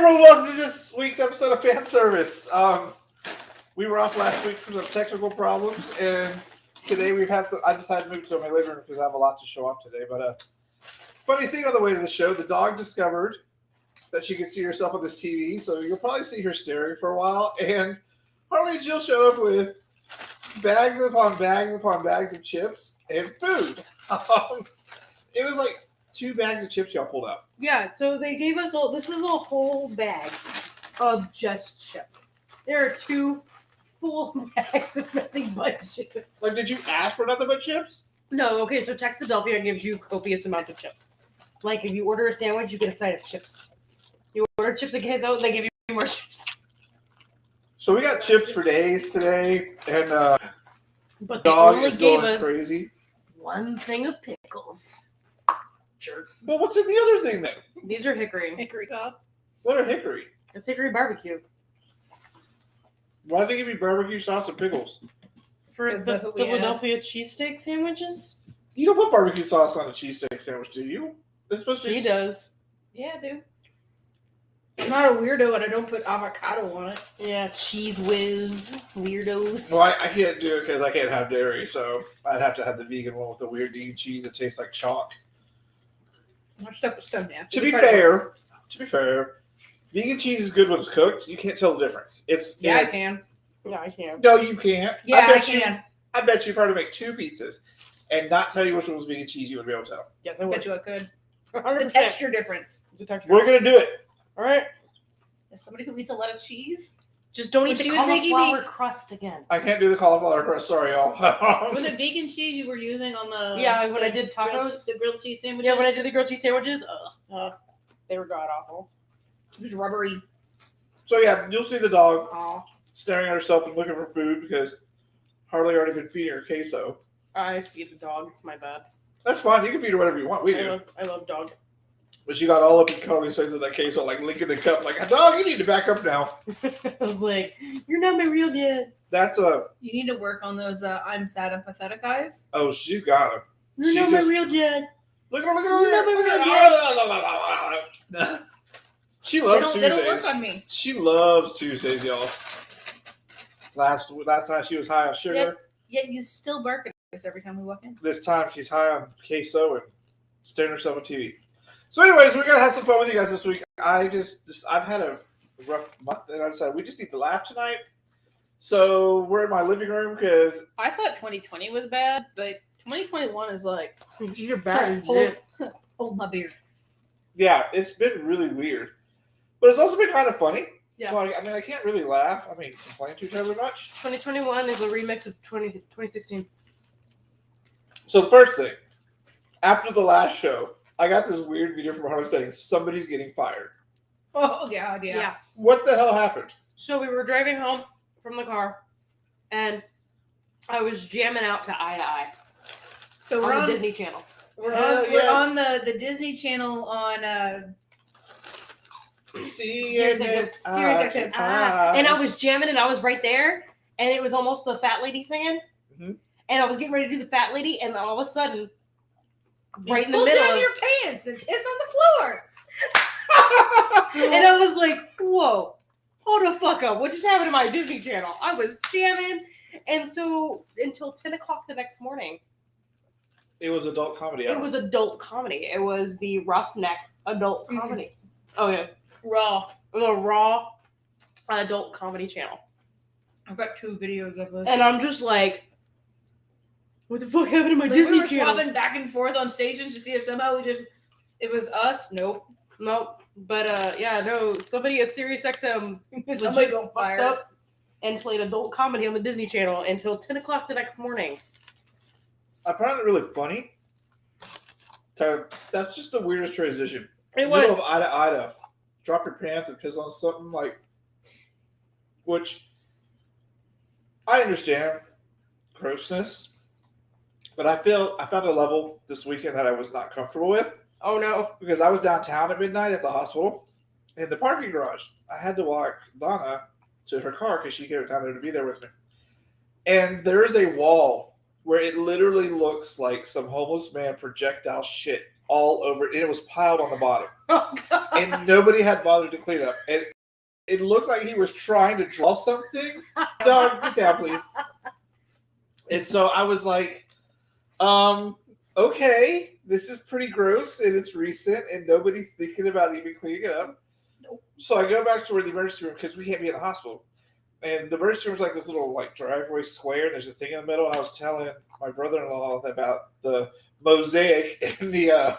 everyone, welcome to this week's episode of Fanservice. We were off last week for some technical problems, and today we've had some. I decided to move to my living room because I have a lot to show off today. But funny thing on the way to the show, the dog discovered that she could see herself on this TV, so you'll probably see her staring for a while. And Harley and Jill showed up with bags upon bags of chips and food. It was like 2 bags of chips y'all pulled out. Yeah, so they gave us this is a whole bag of just chips. There are 2 full bags of nothing but chips. Like, did you ask for nothing but chips? No, okay, so Texadelphia gives you copious amounts of chips. Like, if you order a sandwich, you get a side of chips. You order chips and queso, they give you more chips. So we got chips for days today, and but they dog only is gave going us crazy. 1 thing of pickles. Jerks. But what's in the other thing then? These are hickory. Hickory sauce. What are hickory? It's hickory barbecue. Why did they give you barbecue sauce and pickles? For the Philadelphia cheesesteak sandwiches? You don't put barbecue sauce on a cheesesteak sandwich, do you? It's supposed to be. He does. Yeah, I do. I'm not a weirdo and I don't put avocado on it. Yeah, cheese whiz. Weirdos. Well, I can't do it because I can't have dairy, so I'd have to have the vegan one with the weird vegan cheese that tastes like chalk. I'm stuck with so nasty. To be fair, vegan cheese is good when it's cooked. You can't tell the difference. I can. Yeah, I can. No, you can't. Yeah, I can. I bet you if I were to make 2 pizzas and not tell you which one was vegan cheese, you would be able to tell. Yes, I I would. bet you I could. 100%. It's the texture difference. It's a texture. We're going to do it. All right. As somebody who eats a lot of cheese, Just don't eat But the she was making cauliflower crust again. I can't do the cauliflower crust. Sorry, y'all. was it vegan cheese you were using on the? Yeah, when I did tacos. the grilled cheese sandwiches. Yeah, when I did the grilled cheese sandwiches, they were god awful. It was rubbery. So yeah, you'll see the dog Oh, staring at herself and looking for food because Harley already been feeding her queso. I feed the dog. It's my bad. That's fine. You can feed her whatever you want. We do. I love dog. But she got all up in Harley's face with that queso, like licking the cup, like, dog, you need to back up now. I was like, you're not my real dad. That's a. you need to work on those I'm sad and pathetic eyes. Oh, she's got him. You're She not just- my real dad. Look at her, look You're not my real at her. She They loves don't Tuesdays. work on me. She loves Tuesdays, y'all. Last time she was high on sugar. Yet you still bark at us every time we walk in. This time she's high on queso and staring herself on TV. So anyways, we're going to have some fun with you guys this week. I've had a rough month, and I decided we just need to laugh tonight. So we're in my living room because I thought 2020 was bad, but 2021 is like, You're bad. hold my beer. yeah, it's been really weird. But it's also been kind of funny. Yeah. So, I can't really laugh. Complain too terribly much. 2021 is a remix of 2016. So the first thing, after the last show, I got this weird video from Harley saying somebody's getting fired. Oh, God, yeah. What the hell happened? So we were driving home from the car, and I was jamming out to Eye to Eye. So on we're the on Disney Channel. We're Yes. on the Disney Channel on Sirius XM. And I was jamming, and I was right there, and it was almost the fat lady singing. Mhm. And I was getting ready to do the fat lady, and all of a sudden, you right in the pull middle, down your pants and piss on the floor. and I was like, "Whoa, hold the fuck up! What just happened to my Disney Channel?" I was jamming, and so until 10 o'clock the next morning, It was adult comedy. it was adult comedy. It was the Roughneck adult comedy. Oh yeah, Raw. the Raw adult comedy channel. I've got 2 videos of this. And I'm just like, what the fuck happened to my Like, Disney we were Channel? swapping back and forth on stations to see if somehow it was us. Nope. Nope. But somebody at Sirius XM Somebody got fired. up and played adult comedy on the Disney Channel until 10 o'clock the next morning. I found it really funny. That's just the weirdest transition. It Middle was. of eye to eye to drop your pants and piss on something which I understand grossness, but I found a level this weekend that I was not comfortable with Oh no. because I was downtown at midnight at the hospital in the parking garage. I had to walk Donna to her car because she came down there to be there with me. And there is a wall where it literally looks like some homeless man projectile shit all over, and it was piled on the bottom. Oh, God. And nobody had bothered to clean it up. And it looked like he was trying to draw something. Dog, get down, please. And so I was like, okay, this is pretty gross, and it's recent, and nobody's thinking about even cleaning it up. Nope. So I go back to where the emergency room, because we can't be in the hospital. And the emergency room is like this little like driveway square, and there's a thing in the middle. And I was telling my brother-in-law about the mosaic in the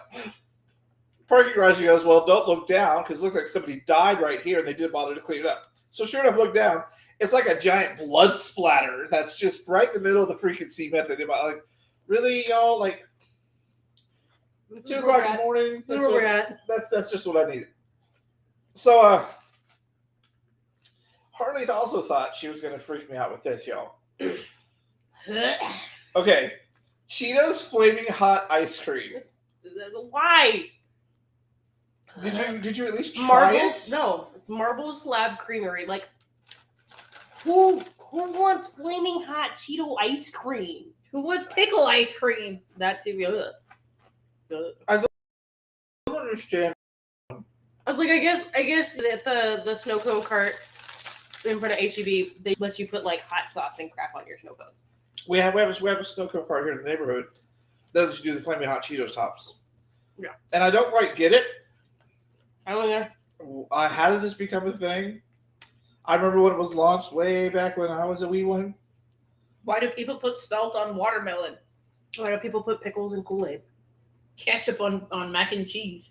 parking garage. He goes, well, don't look down, because it looks like somebody died right here, and they didn't bother to clean it up. So sure enough, look down. It's like a giant blood splatter that's just right in the middle of the freaking cement. That they like, really, y'all? Like, 2 o'clock in the morning? That's where we're at. That's just what I needed. So, Harley also thought she was going to freak me out with this, y'all. Okay. Cheetos Flaming Hot Ice Cream. Why? Did you at least try Marbles? it? No, it's Marble Slab Creamery. Like, who wants flaming hot Cheeto ice cream? Who wants pickle ice cream? That too. Ugh. I don't understand. I was like, I guess at the snow cone cart in front of HEB, they let you put like hot sauce and crap on your snow cones. We have a snow cone cart here in the neighborhood that lets you do the Flaming Hot Cheetos tops. Yeah. And I don't quite get it. I don't know. How did this become a thing? I remember when it was launched way back when I was a wee one. Why do people put salt on watermelon? Why do people put pickles in Kool-Aid? Ketchup on mac and cheese.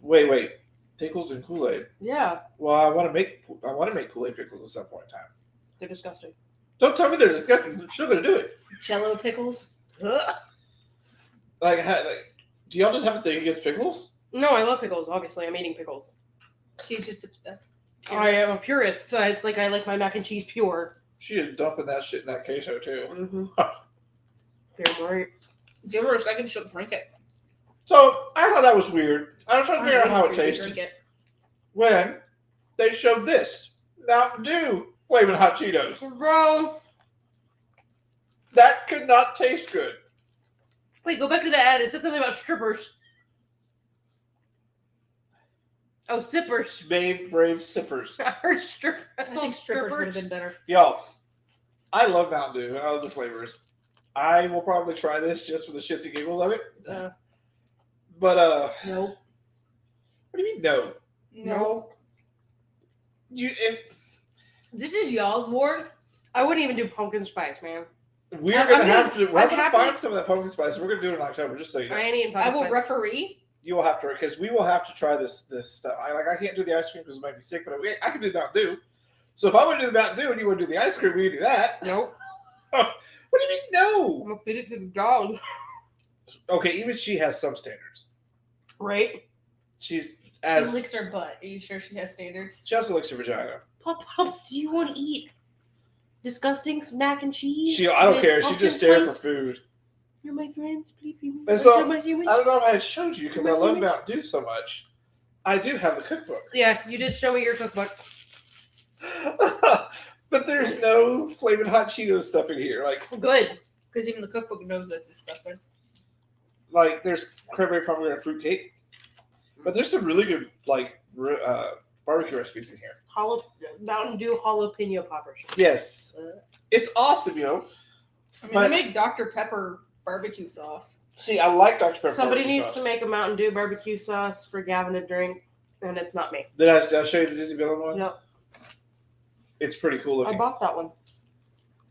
Wait. Pickles and Kool-Aid. Yeah, Well, I want to make Kool-Aid pickles at some point in time. they're disgusting. Don't tell me they're disgusting. I'm still gonna do it. Jello pickles. Ugh. Like, do y'all just have a thing against pickles? No, I love pickles. Obviously, I'm eating pickles. She's just a I am a purist. So it's like I like my mac and cheese pure. She is dumping that shit in that queso too. Mm-hmm. Damn right. Give her a second, she'll drink it. So I thought that was weird. I was trying to figure out how it tasted Drink it. when they showed this Mountain Dew Flaming Hot Cheetos. Gross. That could not taste good. Wait, go back to the ad. It said something about strippers. Oh, sippers. Brave sippers. I heard strippers. I think strippers would have been better. Y'all, I love Mountain Dew and I love the flavors. I will probably try this just for the shits and giggles of it. But Nope. what do you mean no? No. This is y'all's ward. I wouldn't even do pumpkin spice, man. We're I'm gonna just- have to. We're I'm gonna happy- find some of that pumpkin spice. We're gonna do it in October, just so you know. I ain't eating I pumpkin will spice. referee. You will have to, because we will have to try this stuff. I can't do the ice cream because it might be sick, but I can do the Mountain Dew. So if I want to do the Mountain Dew and you want to do the ice cream, we can do that. Nope. What do you mean no? I'm gonna feed it to the dog. Okay, even she has some standards. Right? She's She licks her butt. Are you sure she has standards? she also licks her vagina. Pop, do you want to eat disgusting mac and cheese? I don't with care. She pumpkin just stared for spice? food. You're my friends. Please feed me. And so, You're my human. I don't know if I had showed you because I Am I love finished? Mountain Dew so much. I do have the cookbook. Yeah, you did show me your cookbook. But there's no Flaming Hot Cheetos stuff in here. Good. Because even the cookbook knows that's disgusting. Like there's cranberry pomegranate fruit cake. But there's some really good barbecue recipes in here. Mountain Dew jalapeno poppers. Yes. It's awesome, I mean, But- they make Dr. Pepper barbecue sauce. See, I like Dr. Pepper. Somebody barbecue needs sauce. to make a Mountain Dew barbecue sauce for Gavin to drink, and it's not me. Did I show you the Disney Villain one? No, It's pretty cool I looking. bought that one.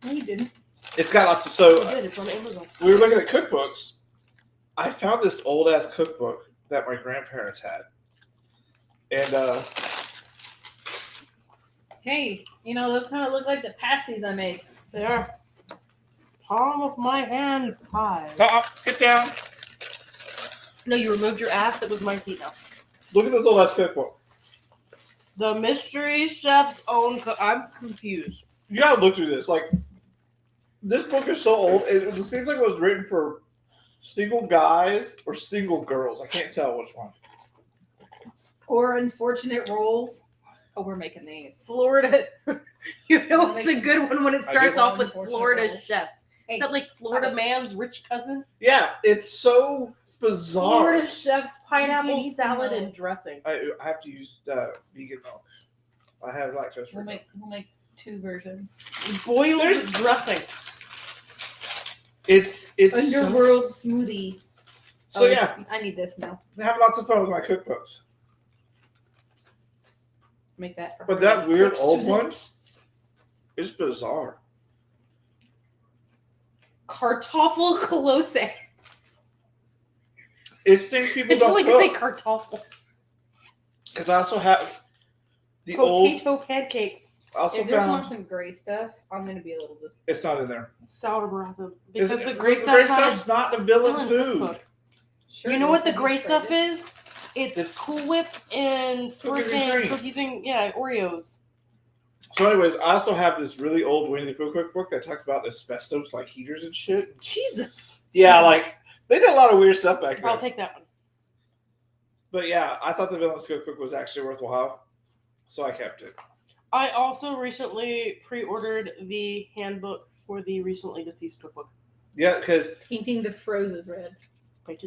No, you didn't. It's got lots of I did. It's on Amazon. we were looking at cookbooks. I found this old ass cookbook that my grandparents had. And Hey, those kind of look like the pasties I make. They are palm of my hand pie. get down. No, you removed your ass. It was my seat now. Look at this old ass cookbook. The mystery chef's own. I'm confused. You gotta look through this. Like, this book is so old. It seems like it was written for single guys or single girls. I can't tell which one. Or unfortunate rolls. Oh, we're making these. Florida. You know it's a good one when it I starts do. off with Unfortunate Florida rolls. chef. Hey, Is that like Florida man's rich cousin? Yeah, it's so bizarre. Florida Chef's pineapple You can eat salad the and milk. dressing. I have to use vegan milk. I have lactose free. We'll make 2 versions. Boiled There's- dressing. It's Underworld smoothie. so yeah. I need this now. I have lots of fun with my cookbooks. Make that for But her. that weird Cook old Susan. one is bizarre. Kartoffel Colossi. It's things people It's just don't like to say cook. kartoffel. Because I also have the old. Potato pancakes. I also If there's not found some gray stuff, I'm gonna be a little disappointed. it's not in there. Sauerbraten. Because Is it- the gray the stuff's not stuff's not a villain food. cookbook. Sure, You know what the listen, gray you've stuff tried it. is? It's It's Cool Whip and cookies and freaking cream. cookies and Oreos. So, anyways, I also have this really old Winnie the Pooh cookbook that talks about asbestos, like heaters and shit. Jesus. Yeah, like they did a lot of weird stuff back then. I'll take that one. But yeah, I thought the Villain's Cookbook was actually worthwhile, so I kept it. I also recently pre-ordered the handbook for the recently deceased cookbook. Yeah, because Painting the frozes red.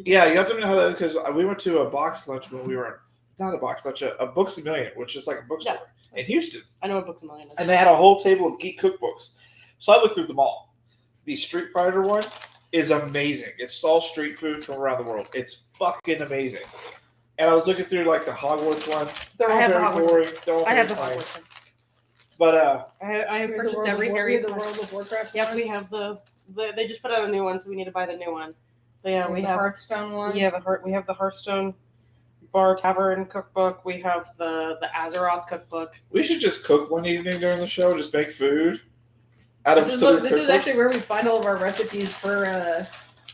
yeah, you have to know how that because we went to a box lunch when we were not a box lunch, a Books a Million, which is like a bookstore in Houston, I know what Books a Million is. and they had a whole table of geek cookbooks. So I looked through them all. The Street Fighter one is amazing. It's all street food from around the world. It's fucking amazing. And I was looking through like the Hogwarts one. They're I all have the very Hogwarts boring. They're all I have the very plain. Hogwarts one. But I have We have the purchased World every of War- Harry we have the Potter. World of Warcraft. Yep, one. we have the they just put out a new one, so we need to buy the new one. But yeah, we the have Hearthstone one. we have the Hearthstone Bar Tavern cookbook. We have the Azeroth cookbook. we should just cook one evening during the show. Just make food. Out of This is some of these this is cookbooks. actually where we find all of our recipes for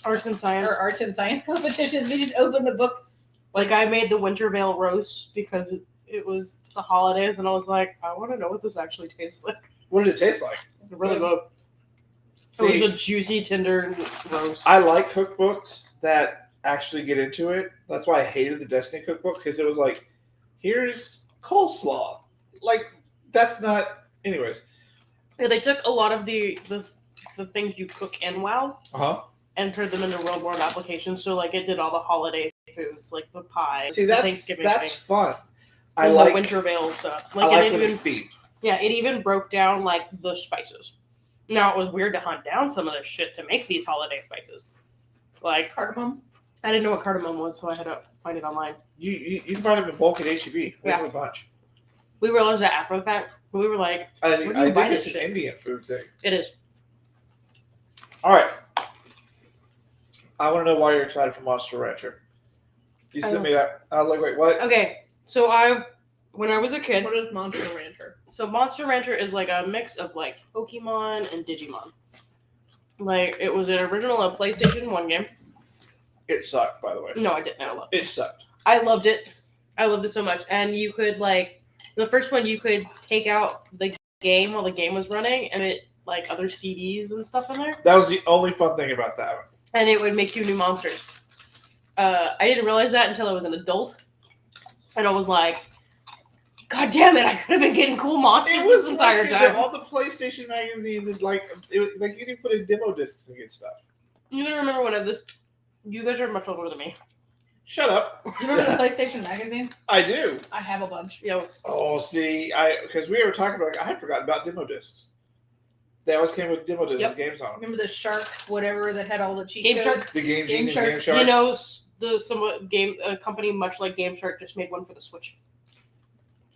Arts and Science. our arts and science competitions. We just open the book. Like I made the Wintervale roast because it was the holidays, and I was like, I want to know what this actually tastes like. What did it taste like? It's really good. It See, was a juicy, tender roast. I like cookbooks that actually get into it. That's why I hated the Destiny cookbook because it was like, here's coleslaw. Like that's not. Anyways. Yeah, they took a lot of the things you cook in WoW and turned them into real world applications. So like it did all the holiday foods, like the pie, See, the that's Thanksgiving thing, fun. I and like the Wintervale stuff. I Like like it when even it's themed. it even broke down like the spices. Now it was weird to hunt down some of this shit to make these holiday spices. Like Cardamom. I didn't know what cardamom was, so I had to find it online. You can find them in bulk at HEB. We Yeah. have a bunch. We realized that after the fact, but we were like, I Where do you buy think it's this an shit? Indian food thing. it is. All right. I want to know why you're excited for Monster Rancher. You sent me that. I was like, wait, what? Okay, so when I was a kid, What is Monster Rancher? so Monster Rancher is like a mix of like Pokemon and Digimon. Like it was an original PlayStation 1 game. It sucked, by the way. No, I didn't. I loved it. It sucked. I loved it. I loved it so much. And you could like the first one, you could take out the game while the game was running, and it like other CDs and stuff in there, That was the only fun thing about that one. and it would make you new monsters. I didn't realize that until I was an adult, and I was like, God damn it! I could have been getting cool monsters It was this entire like time. all the PlayStation magazines and like like you can put in demo discs and get stuff. You gotta remember when this. You guys are much older than me. Shut up. You remember the PlayStation magazine? I do. I have a bunch. Yo, Oh, see, because we were talking about, I had forgotten about demo discs. They always came with demo discs Yep. with games on them. Remember the shark, whatever that had all the cheat Game codes? Shark. The Game Game Genius, Shark. Game Sharks. you know, a company much like Game Shark just made one for the Switch,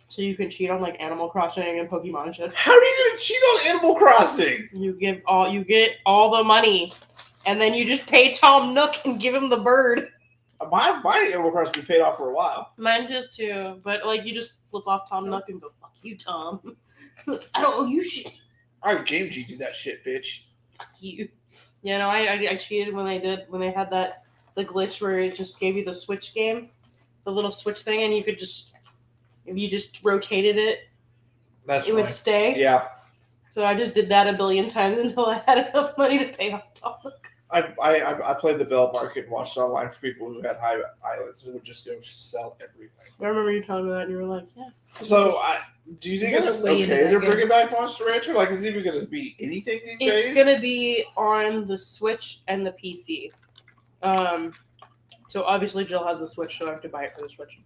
so you can cheat on like Animal Crossing and Pokemon and shit. How are you going to cheat on Animal Crossing? You get all the money, and then you just pay Tom Nook and give him the bird. My Animal Crossing has been paid off for a while. Mine just too, but like you just flip off Tom Nook and go, "Fuck you, Tom. I don't owe you shit. All right, Game G did that shit, bitch. Fuck you." You know, I cheated when they had the glitch where it just gave you the Switch game, the little Switch thing, and you could just if you just rotated it, That's it would fine. stay. Yeah. So I just did that a billion times until I had enough money to pay off Tom Nook. I played the Bell Market and watched online for people who had high islands and would just go sell everything. I remember you telling me that, and you were like, "Yeah." So, do you think You it's gotta weigh into okay that they're game. bringing back Monster Rancher? Like, is it even going to be anything these days? It's gonna be on the Switch and the PC. So obviously Jill has the Switch, so I have to buy it for the Switch.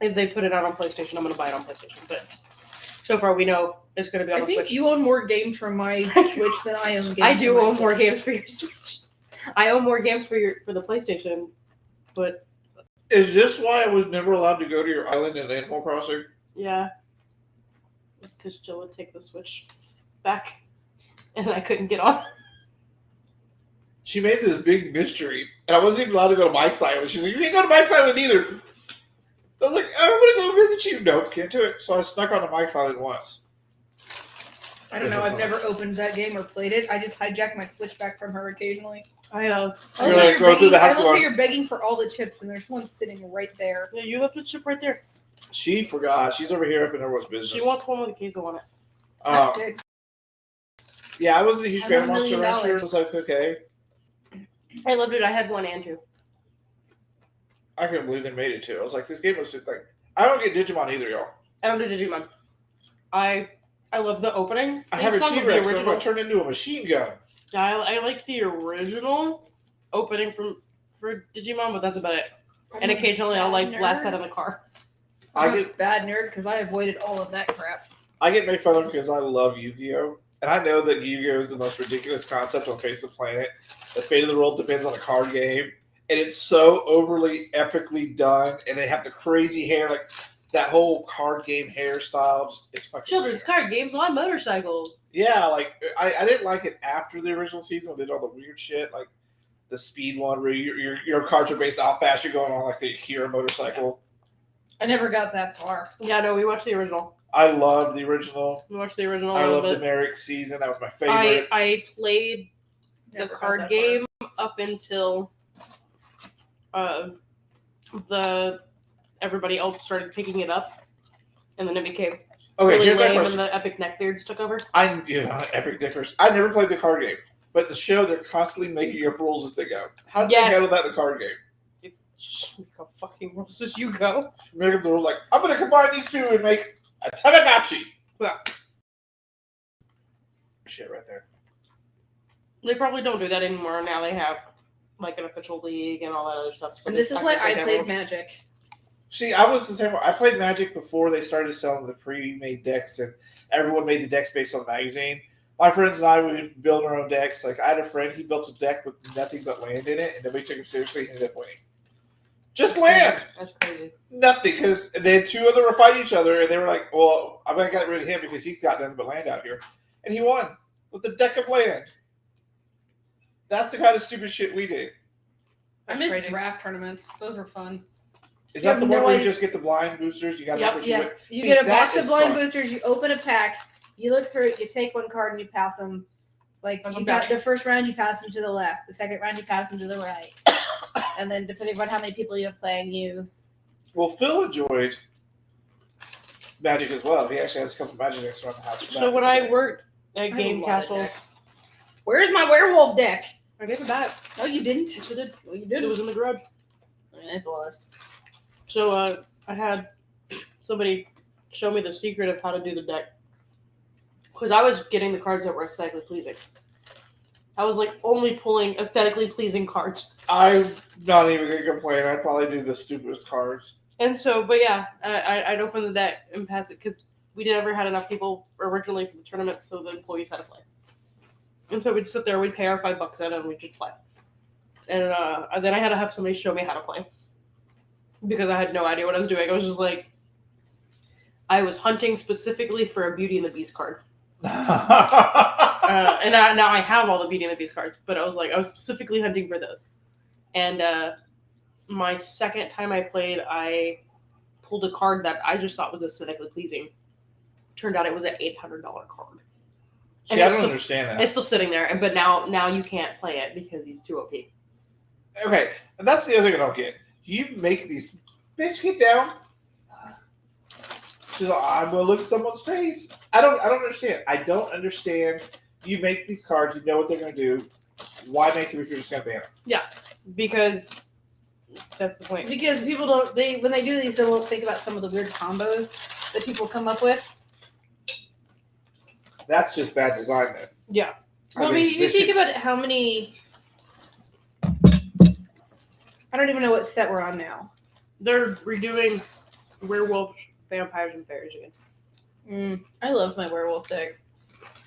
If they put it out on PlayStation, I'm going to buy it on PlayStation. But so far, we know it's going to be on I the think Switch. you own more games from my Switch than I own games. I do from my own more Switch. games for your Switch. I own more games for the PlayStation, but Is this why I was never allowed to go to your island in Animal Crossing? yeah, it's because Jill would take the Switch back, and I couldn't get on. She made this big mystery, and I wasn't even allowed to go to Mike's Island. She's like, "You can't go to Mike's Island either." I was like, "I'm gonna go visit you." Nope, can't do it. So I snuck onto Mike's Island once. I don't know. I've never opened that game or played it. I just hijack my Switch back from her occasionally. I I love You're how like, you're go through the begging- I house love how going- you're begging for all the chips, and there's one sitting right there. yeah, you left the chip right there. She forgot. She's over here up in everyone's business. She wants one with a queso on it. That's good. Yeah, I wasn't a huge I fan of want $1 Monster million. Rancher. It was like, okay. I loved it. I had 1 and 2. I couldn't believe they made it too. I was like, this game was like, I don't get Digimon either, y'all. I don't do Digimon. I love the opening. I have a Theme song of the T-Rex, so I'm original. gonna turn into a machine gun. I like the original opening for Digimon, but that's about it. And occasionally I'll like blast that in the car. I I'm a get bad nerd because I avoided all of that crap. I get made fun of because I love Yu-Gi-Oh! And I know that Yu-Gi-Oh! Is the most ridiculous concept on the face of the planet. The fate of the world depends on a card game. And it's so overly epically done. And they have the crazy hair, like that whole card game hairstyle. Just it's fucking Children's card games on motorcycles. Yeah, like I didn't like it after the original season when they did all the weird shit, like the speed one where your cards are based on how fast you're going on like the Akira motorcycle. I never got that far. Yeah, no, we watched the original. I loved the original. We watched the original. I a little loved the bit. Merrick season. That was my favorite. I played the Never got card that game up until the everybody else started picking it up, and then it became Okay, really here's my lame, question. and the Epic Neckbeards took over. Epic Dickers. I never played the card game, but the show they're constantly making up rules as they go. How did they Yes. handle that in the card game? Make up fucking rules as you go. Make up the rules like I'm going to combine these two and make a Tamagotchi. Yeah. Shit, right there. They probably don't do that anymore. Now they have like an official league and all that other stuff. So And this is why I technically played never- Magic. See, I was the same. I played Magic before they started selling the pre-made decks, and everyone made the decks based on the magazine. My friends and I would build our own decks. Like I had a friend, he built a deck with nothing but land in it, and nobody took him seriously. He ended up winning. Just land, That's crazy. nothing, because they had two other were fighting each other, and they were like, "Well, I'm gonna get rid of him because he's got nothing but land out here," and he won with the deck of land. That's the kind of stupid shit we did. I missed Crazy. draft tournaments. Those were fun. Is You that have the no one where you idea- just get the blind boosters? You got to Yep, know what you yeah. win. You See, get a that box of is blind fun. boosters, you open a pack, you look through it, you take one card and you pass them. Like Okay. you got the first round, you pass them to the left. The second round, you pass them to the right. And then depending on how many people you have playing you. Well, Phil enjoyed Magic as well. He actually has a couple of Magic decks around the house. So when I worked at I have Game a lot of Castle, decks. Where's my werewolf deck? I gave it back. No, you didn't. Yes, I did. Well, you It did. was in the garage. It's lost. So I had somebody show me the secret of how to do the deck. Because I was getting the cards that were aesthetically pleasing. I was like only pulling aesthetically pleasing cards. I'm not even going to complain. I'd probably do the stupidest cards. And so, but yeah, I'd open the deck and pass it because we never had enough people originally for the tournament, so the employees had to play. And so we'd sit there, we'd pay our $5 in, and we'd just play. And then I had to have somebody show me how to play because I had no idea what I was doing. I was just like, I was hunting specifically for a Beauty and the Beast card. And now I have all the Beauty and the Beast cards, but I was specifically hunting for those. And my second time I played, I pulled a card that I just thought was aesthetically pleasing. Turned out it was an $800 card. See, And I it's don't still- understand that. It's still sitting there, but now you can't play it because he's too OP. Okay, and that's the other thing I don't get. You make these... Bitch, get down. She's like, I'm going to look at someone's face. I don't understand. I don't understand. You make these cards. You know what they're going to do. Why make them if you're just going to ban them? Because that's the point. Because people don't when they do these, they won't think about some of the weird combos that people come up with. That's just bad design then. Yeah. Well, I mean, you they think should- about how many I don't even know what set we're on now. They're redoing werewolf, vampires, and fairies again. I love my werewolf deck.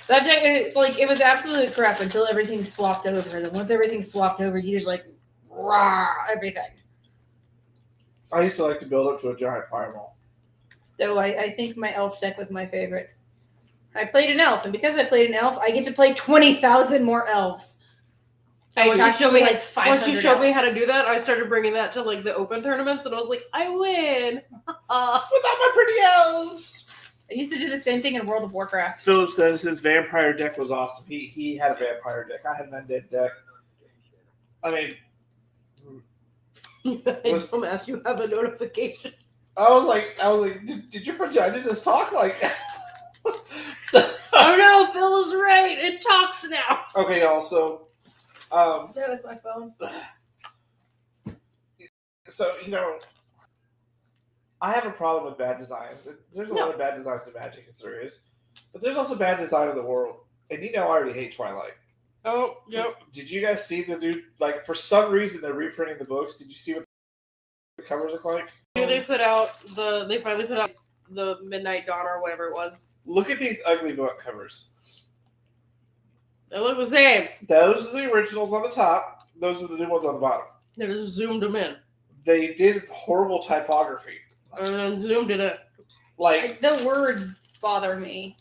That deck, it was absolute crap until everything swapped over. And then once everything swapped over, you just rah, everything. I used to like to build up to a giant fireball. Though I think my elf deck was my favorite. I played an elf, and because I played an elf, I get to play 20,000 more elves. Once you showed me, like 500 once you showed me how to elves. do that, I started bringing that to the open tournaments, and I was like, I win. Without my pretty elves. I used to do the same thing in World of Warcraft. Philip says his vampire deck was awesome. He had a vampire deck. I had an undead deck. I mean, Dumbass, you have a notification. I was like, did your vagina just talk like? Oh no, Phil was right. It talks now. Okay, y'all. So, That was my phone. so I have a problem with bad designs. There's a lot of bad designs in Magic, as there is, but there's also bad design in the world. And I already hate Twilight. Oh, yep. Did you guys see the new? Like, for some reason, they're reprinting the books. Did you see what the covers look like? They finally put out the Midnight Dawn or whatever it was. Look at these ugly book covers. They look the same. Those are the originals on the top. Those are the new ones on the bottom. They just zoomed them in They did horrible typography. and then zoomed it in. Like, The words bother me.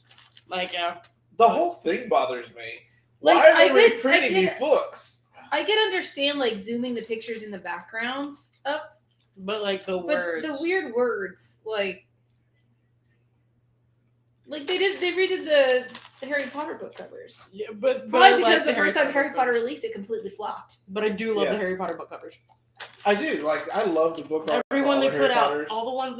the whole thing bothers me. Like, Why are they I could- reprinting these books? I can understand zooming the pictures in the backgrounds up, But the but words. the weird words, they redid the Harry Potter book covers. Yeah, but Probably I because like the first time Harry Potter covers. released, it completely flopped. But I do love Yeah. the Harry Potter book covers. I do. I love the book art. Everyone for they all the Harry put out, Potters. all the ones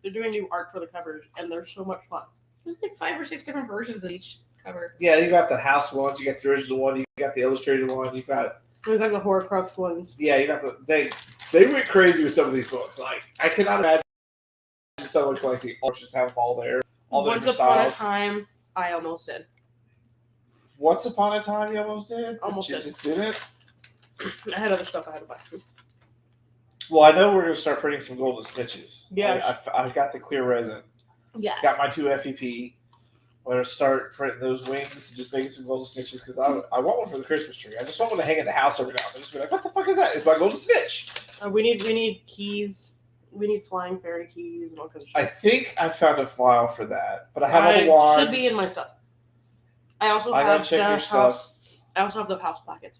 they're doing new art for the covers, and they're so much fun. There's 5 or 6 different versions of each cover. Yeah, you got the house ones, you got the original one, you got the illustrated one, you got We got the Horcrux ones. you got they went crazy with some of these books. I cannot imagine someone collecting or just have them all there. All the Once different upon a styles. time, I almost did. Once upon a time, you almost did. Almost but you did. just didn't. I had other stuff I had to buy. Well, I know we're gonna start printing some golden snitches. Yes. I got the clear resin. Yes. Got my 2 FEP. We're gonna start printing those wings and just making some golden snitches because I want one for the Christmas tree. I just want one to hang in the house every now and then. Just be like, what the fuck is that? It's my golden snitch. We need keys. We need flying fairy keys and all kinds of shit. I think I found a file for that, but I have all the wands. Should be in my stuff. I also I gotta have check the your house. I also have the house plackets.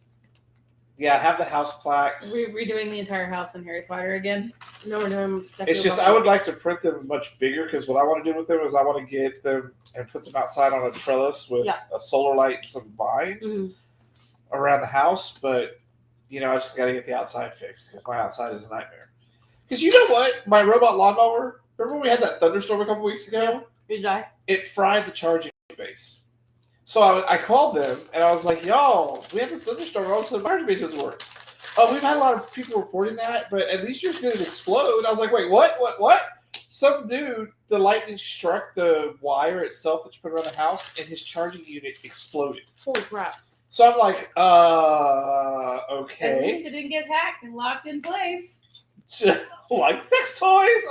Yeah, I have the house plaques. We're redoing the entire house in Harry Potter again. No, we're doing. It's just I would like to print them much bigger because what I want to do with them is I want to get them and put them outside on a trellis with a solar light and some vines around the house. But I just got to get the outside fixed because my outside is a nightmare. Because you know what, my robot lawnmower. Remember when we had that thunderstorm a couple weeks ago? Did you die? It fried the charging base. So I called them and I was like, "Y'all, we had this thunderstorm. All of a sudden, my charging base doesn't work." Oh, we've had a lot of people reporting that, but at least yours didn't explode. I was like, "Wait, what? Some dude, the lightning struck the wire itself that you put around the house, and his charging unit exploded." Holy crap! So I'm like, At least okay, it didn't get hacked and locked in place. like sex toys.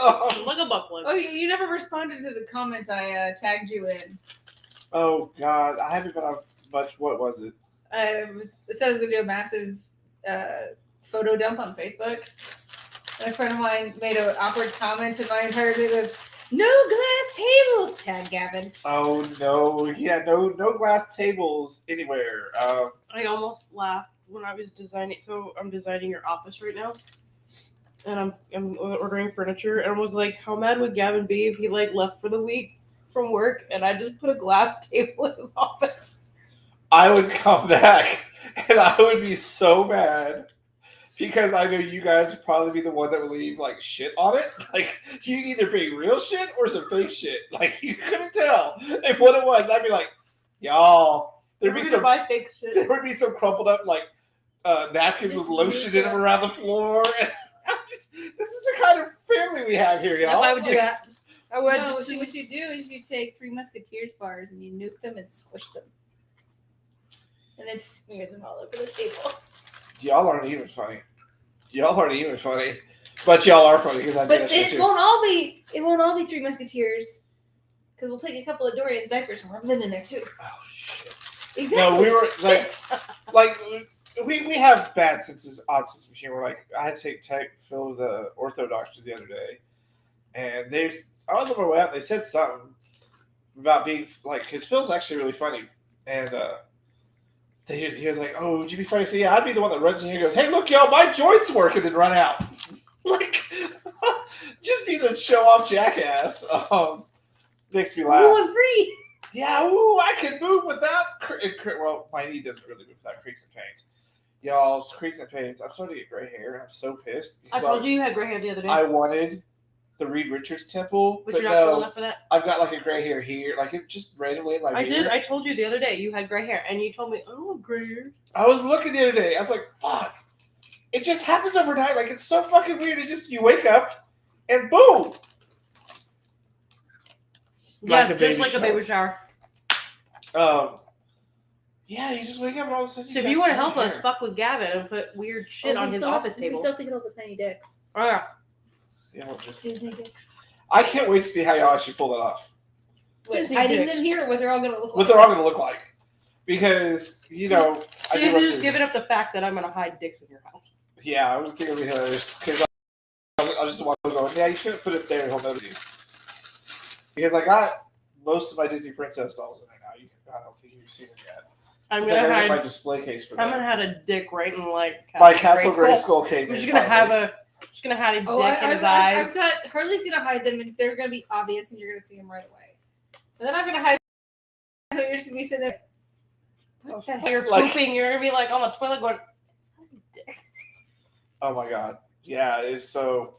Like a buckler. Oh, you never responded to the comment I tagged you in. Oh God, I haven't been on much. What was it? I said I was going to do a massive photo dump on Facebook. And a friend of mine made an awkward comment, and my entire thing was, "No glass tables." Tag Gavin. Oh no, yeah, no glass tables anywhere. I almost laughed when I was designing. So I'm designing your office right now, and I'm ordering furniture. And I was like, how mad would Gavin be if he left for the week from work and I just put a glass table in his office? I would come back and I would be so mad because I know you guys would probably be the one that would leave shit on it. You either bring real shit or some fake shit. You couldn't tell if what it was. I'd be like, y'all, We're gonna buy fake shit. there would be some crumpled up napkins with lotion in them around the floor. This is the kind of family we have here, y'all. I would do that. I would. No, what you do is you take 3 Musketeers bars and you nuke them and squish them. And then smear them all over the table. Y'all aren't even funny. Y'all aren't even funny, but y'all are funny because I did But that shit it too. won't all be Three Musketeers. Because we'll take a couple of Dorian's diapers and rub them in there too. Oh shit! Exactly. No, we were like, Shit. we have bad senses, odd sense of humor. Like I had to take Phil to the ortho doctor the other day, and I was on my way out. And they said something about being like, because Phil's actually really funny, and he was like, "Oh, would you be funny?" So yeah, I'd be the one that runs in here and goes, "Hey, look, y'all, my joints work," and then run out. Like, just be the show off jackass. Makes me laugh. Ooh, I'm free. Yeah, ooh, I can move without. Well, my knee doesn't really move without creaks and pains. Y'all, creaks and pains. I'm starting to get gray hair, and I'm so pissed. I told you had gray hair the other day. I wanted the Reed Richards temple, but but you're not cool no, enough for that. I've got like a gray hair here, like it just randomly in my I beard. did. I told you the other day you had gray hair, and you told me, "Oh, gray hair." I was looking the other day. I was like, "Fuck!" It just happens overnight. Like it's so fucking weird. It's just you wake up, and boom. Yeah, Like a just baby like a baby shower. Yeah, you just wake up and all of a sudden. So if you want to help us, fuck with Gavin and put weird shit on his office We table. still thinking of the tiny dicks. Oh yeah. Yeah, well, just. Disney dicks. I can't wait to see how y'all actually pull that off. Wait, Disney hiding dicks. them here, or what they're all gonna look like. What they're all going to look like, because I So do you're love just Disney. giving up the fact that I'm gonna hide dicks in your house. Yeah, I was thinking it'd be hilarious because I just want to go. Yeah, you shouldn't put it there. He'll notice you. Because I got most of my Disney princess dolls in there now. I don't think you've seen them yet. I'm It's gonna like I have my hide. display case for I'm them. gonna have a dick right in like My Castle Grayskull. Grayskull came I'm in. just gonna have finally. a dick Oh, in his eyes. I've got Harley's gonna hide them, and they're gonna be obvious, and you're gonna see them right away. And then I'm gonna hide. So you're just gonna be sitting there. What the hell? You're Like- pooping. You're gonna be like on the toilet going. Dick. Oh my god. Yeah, it's so.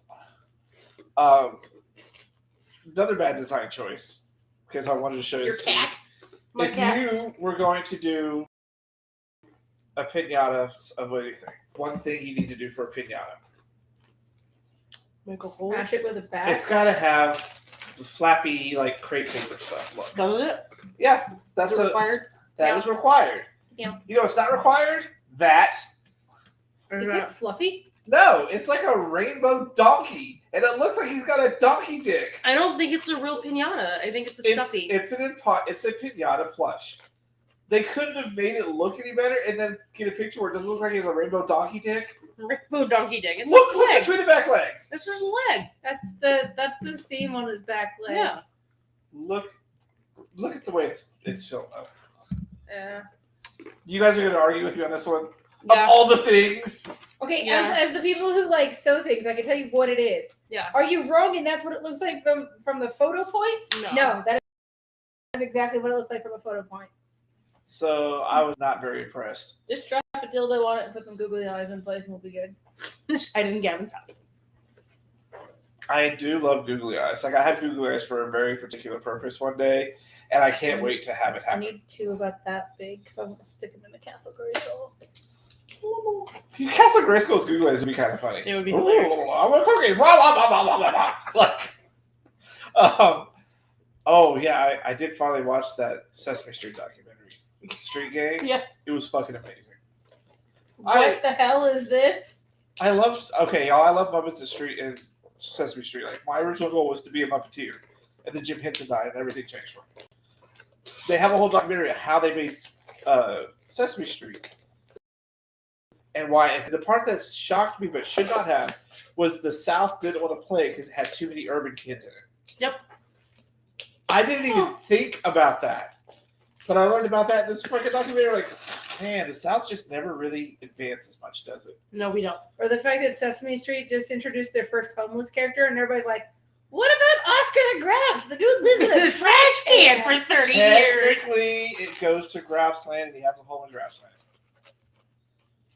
Another bad design choice because I wanted to show you Your this. cat. My If cat. you were going to do a pinata of anything, one thing you need to do for a pinata, Make a hole. Smash it with a bat. it's got to have the flappy like crepe paper stuff. Look, Does it? yeah, that's Is it a required. that is required. Yeah. You know, it's not required. That Or Is is it that- fluffy? no, it's like a rainbow donkey, and it looks like he's got a donkey dick. I don't think it's a real pinata. I think it's a stuffy. It's a pinata plush. They couldn't have made it look any better, and then get a picture where it doesn't look like he has a rainbow donkey dick. Rainbow donkey dick. It's Look his leg. between the back legs. It's his leg. That's the seam on his back leg. Yeah. Look at the way it's filmed up. Yeah. You guys are going to argue with me on this one. Yeah. Of all the things, Okay, Yeah. as the people who like sew things, I can tell you what it is. Yeah. Are you wrong? And that's what it looks like from the photo point? No, that is exactly what it looks like from a photo point. so I was not very impressed. Just strap a dildo on it and put some googly eyes in place, and we'll be good. I didn't get him. I do love googly eyes. Like I had googly eyes for a very particular purpose one day, and I can't wait to have it I happen. need two about that big because I'm gonna stick them in the Castle Grayskull. Castle Grayskull with googly eyes would be kind of funny. It would be hilarious. I'm a cookie. Blah, blah, blah, blah, blah, blah. Like, oh yeah, I did finally watch that Sesame Street documentary, Street Gang. Yeah. It was fucking amazing. What the hell is this? I love Muppets and Sesame Street. Like my original goal was to be a Muppeteer, and then Jim Henson died, and everything changed for me. They have a whole documentary of how they made Sesame Street. And why? And the part that shocked me but should not have was the South didn't want to play because it had too many urban kids in it. Yep. I didn't even think about that. But I learned about that in this fucking documentary. Like, man, the South just never really advances much, does it? No, we don't. Or the fact that Sesame Street just introduced their first homeless character, and everybody's like, "What about Oscar the Grouch? The dude lives in a trash can for 30 years. Technically, it goes to Grouchland, and he has a home in Grouchland.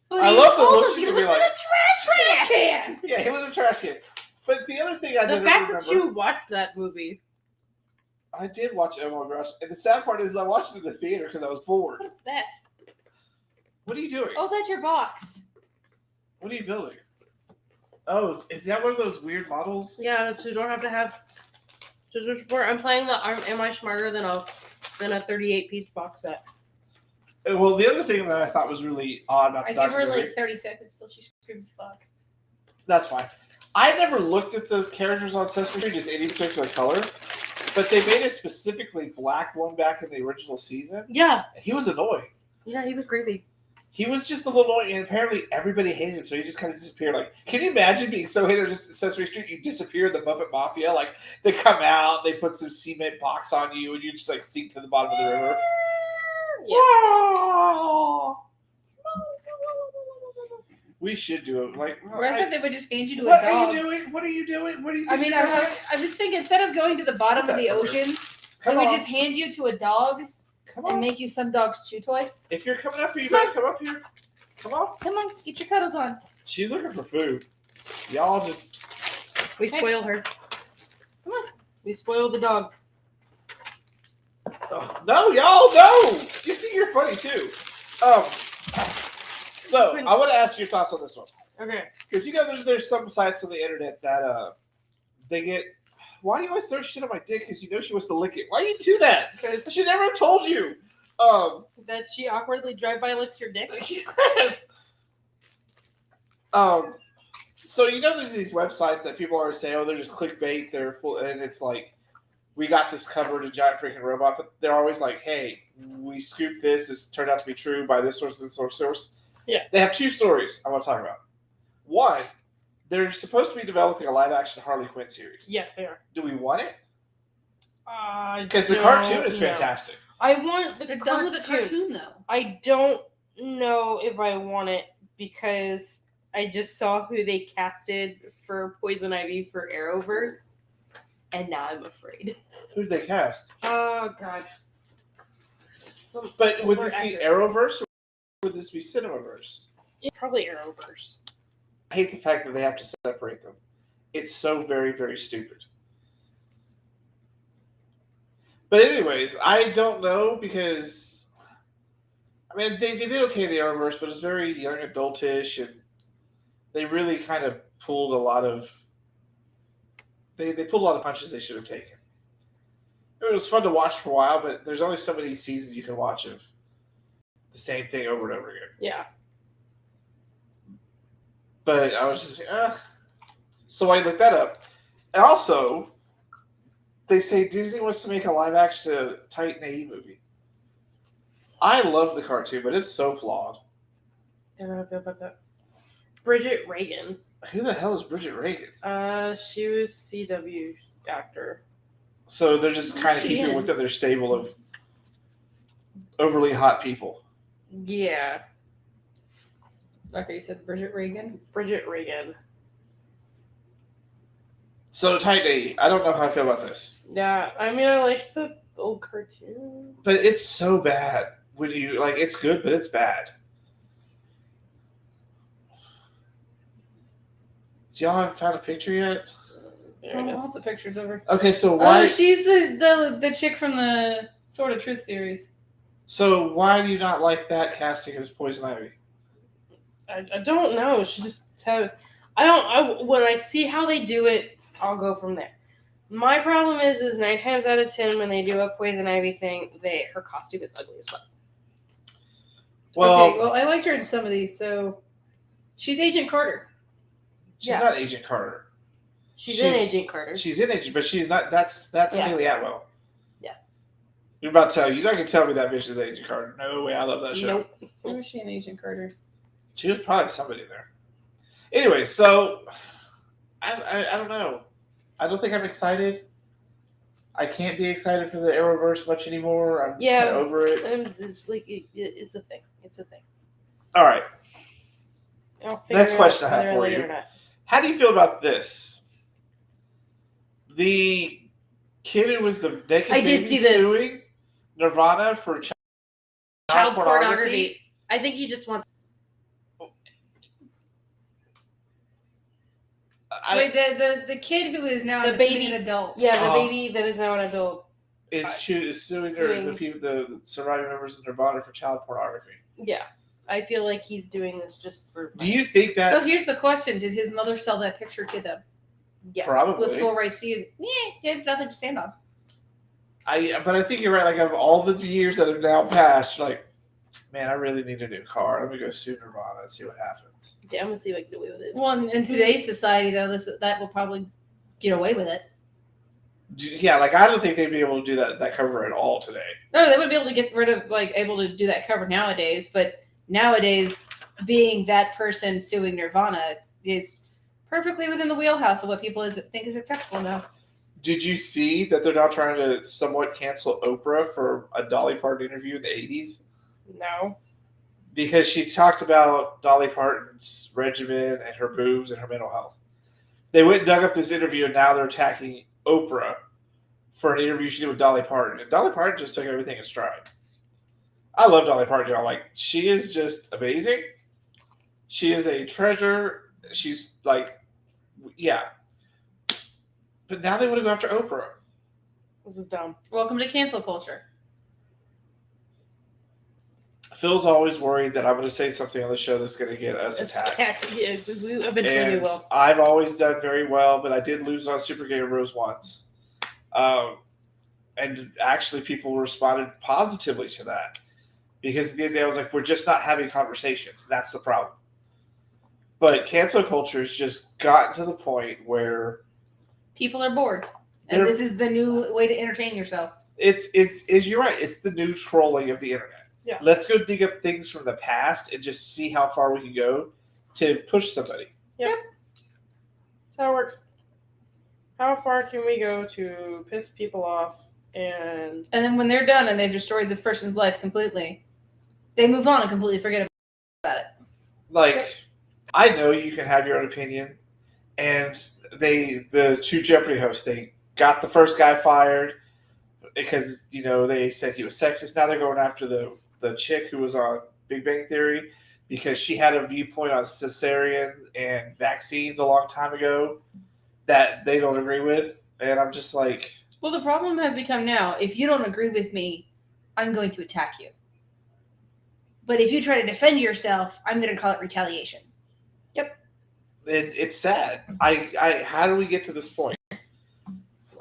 But I he's love the homeless, looks he you can lives be in like- a trash can. Yeah, he lives in a trash can. But the other thing I The didn't fact remember, that you watched that movie. I did watch Elmo Grouch, and the sad part is I watched it in the theater because I was bored. What's that? What are you doing? Oh, that's your box. What are you building? Oh, is that one of those weird models? Yeah, so you don't have to have scissors for it. I'm playing the Am I Smarter Than a 38-piece box set. Well, the other thing that I thought was really odd about I the give her documentary, like 30 seconds till she screams fuck. That's fine. I never looked at the characters on Sesame Street as any particular color, but they made a specifically black one back in the original season. Yeah. He was annoying. Yeah, he was creepy. He was just a little annoying, and apparently everybody hated him, so he just kind of disappeared. Like, can you imagine being so hated just at Sesame Street, you disappear in the Muppet Mafia? Like, they come out, they put some cement box on you, and you just, like, sink to the bottom of the river. Yeah. We should do it. Like, Or I thought they would just hand you to a what dog. are you doing? What are you doing? What are you I doing? mean, I would think instead of going to the bottom of the ocean, they Come would on. just hand you to a dog Come and on. make you some dog's chew toy. If you're coming up here, you better come up here. Come on. Come on, get your cuddles on. She's looking for food. Y'all just... We spoil her. Come on. We spoil the dog. Oh, no, y'all, no! You think you're funny, too. So, I want to ask your thoughts on this one. Okay. Because, you know, there's some sites on the internet that they get... Why do you always throw shit on my dick? Because you know she wants to lick it. Why do you do that? I Because should never have told you. that she awkwardly drive-by licks your dick. Yes. So you know, there's these websites that people always say, "Oh, they're just clickbait. They're full," and it's like, we got this covered, a giant freaking robot. But they're always like, "Hey, we scooped this. This turned out to be true by this source, this source." Yeah. They have two stories I want to talk about. One, they're supposed to be developing a live-action Harley Quinn series. Yes, they are. Do we want it? Because Because the cartoon is fantastic. I want the They're done cartoon. with the cartoon, though. I don't know if I want it because I just saw who they casted for Poison Ivy for Arrowverse, and now I'm afraid. Who'd they cast? Oh God. But would Or this be actress. Arrowverse or would this be Cinemaverse? It's probably Arrowverse. I hate the fact that they have to separate them. It's so very, very stupid. But anyways, I don't know because I mean they did okay in the Arrowverse, but it's very young adultish, and they really kind of pulled a lot of they pulled a lot of punches they should have taken. It was fun to watch for a while, but there's only so many seasons you can watch of the same thing over and over again. Yeah. But I was just so I looked that up. And also, they say Disney wants to make a live action Titan AE movie. I love the cartoon, but it's so flawed. I don't know how I feel about that. Bridget Reagan. Who the hell is Bridget Reagan? She was CW actor. So they're just kind of She keeping is. within their stable of overly hot people. Yeah. Okay, you said Bridget Reagan. Bridget Reagan. So Titan AE, I don't know how I feel about this, Yeah, I mean, I liked the old cartoon. but it's so bad. When you like, it's good, but it's bad. Do y'all haven't found a picture yet? There it is. Lots of pictures of her. Okay, so why? Oh, she's the chick from the Sword of Truth series. So why do you not like that casting as Poison Ivy? I don't know. She just had. When I see how they do it, I'll go from there. My problem is 9 times out of 10 when they do a Poison Ivy thing, her costume is ugly as fuck. Well, Okay, well, I liked her in some of these, so she's Agent Carter. she's yeah. not Agent Carter. She's in Agent Carter. She's in Agent, but she's not. That's Yeah. Haley Atwell. Yeah. You're about to tell you. You're not gonna tell me that bitch is Agent Carter. No way. I love that show. Nope. Where was she in Agent Carter? She was probably somebody there. Anyway, so I don't know. I don't think I'm excited. I can't be excited for the Arrowverse much anymore. I'm just kind of over it. It's like it's a thing. It's a thing. All right. I'll figure Next it question out I have whether for later you. or not. How do you feel about this? The kid who was the naked I did baby see this. suing Nirvana for Child pornography. I think he just wants. Wait, the kid who is now The I'm assuming baby- an adult. Yeah, the Oh. baby that is now an adult. is suing Suing. the surviving members of Nirvana for child pornography. Yeah, I feel like he's doing this just for. Do you think that? So here's the question: did his mother sell that picture to them Yes. Probably. with full rights to use? Yeah, you have nothing to stand on. But I think you're right. Like of all the years that have now passed, like man, I really need a new car. Let me go sue Nirvana and see what happens. Yeah, I'm gonna see if I can get away with it. Well, in today's society, though, that will probably get away with it. Yeah, like I don't think they'd be able to do that cover at all today. No, they wouldn't be able to get rid of able to do that cover nowadays. But nowadays, being that person suing Nirvana is perfectly within the wheelhouse of what people think is acceptable now. Did you see that they're now trying to somewhat cancel Oprah for a Dolly Parton interview in the 80s? No. Because she talked about Dolly Parton's regimen and her boobs and her mental health. They went and dug up this interview, and now they're attacking Oprah for an interview she did with Dolly Parton. And Dolly Parton just took everything in stride. I love Dolly Parton, y'all. Like, she is just amazing. She is a treasure. She's like, yeah. But now they want to go after Oprah. This is dumb. Welcome to cancel culture. Phil's always worried that I'm going to say something on the show that's going to get us attacked. Yeah, eventually we And will. I've always done very well, but I did lose on Super Gay Rose once. And actually people responded positively to that. Because at the end of the day, I was like, we're just not having conversations. That's the problem. But cancel culture has just gotten to the point where People are bored. And this is the new way to entertain yourself. it's you're right. It's the new trolling of the internet. Yeah. Let's go dig up things from the past and just see how far we can go to push somebody. Yep. That's how it works. How far can we go to piss people off and then when they're done and they've destroyed this person's life completely, they move on and completely forget about it. Like, I know you can have your own opinion, and the two Jeopardy hosts, they got the first guy fired because, they said he was sexist. Now they're going after the chick who was on Big Bang Theory because she had a viewpoint on cesarean and vaccines a long time ago that they don't agree with. And I'm just like... Well, the problem has become now, if you don't agree with me, I'm going to attack you. But if you try to defend yourself, I'm going to call it retaliation. Yep. It's sad. How do we get to this point?